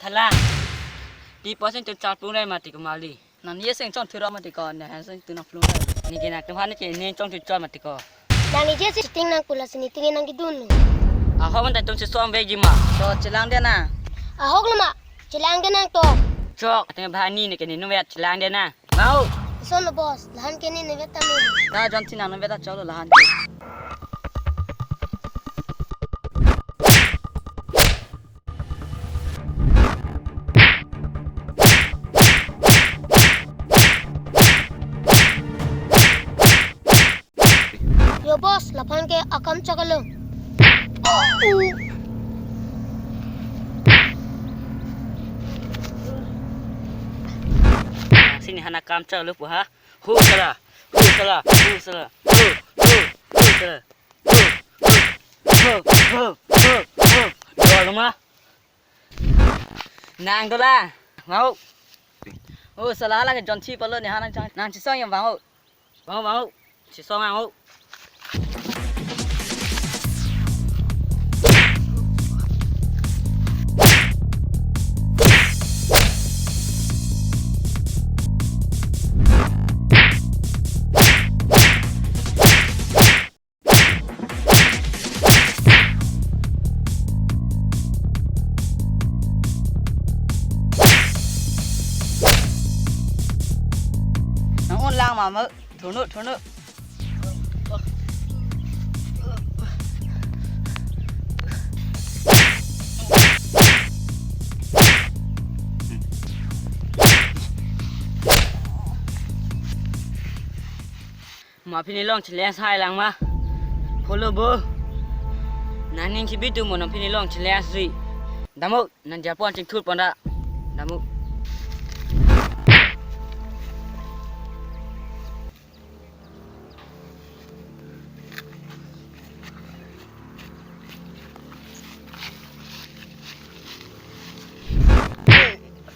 Halang. Di posen tu cat pun rai mati kembali. Nanti saya cong thira mati kau, nah saya tu nak pelung rai. Ni kena Tuhan ni cong tu cat mati ko. Nang ije si ting nang pula sini tingin nang gidun. Ahok man tu sesuam vegi ma. So celang dia na. Ahok lama. Cilang ke nang to. Cok tengah bahani ni kena nuwet celang dia na. Mau. Sono boss. Lahan kini ni beta ni. Dah jangan tina nak beta colo lahan. Yo boss, lapan ke akam cakalo. Sini hana kam cak lu ha. Hu salah. Hu salah. Hu salah. Hu salah. Hu. Dua lama. Nang tu lah. Mau. Oh salah lah ke John Chi perlu ni hana cang. Nang cisong yang mau. Mau. Si song mau. Nang on lang mà mới thua nữa. Ma phini long chile sai lang ma. Follow bo. Nangin kibitu mo na phini long chile sui. Damuk nan Japon ching thut pon da. Damuk.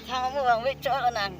Thằng mua bằng biết chỗ là nàng.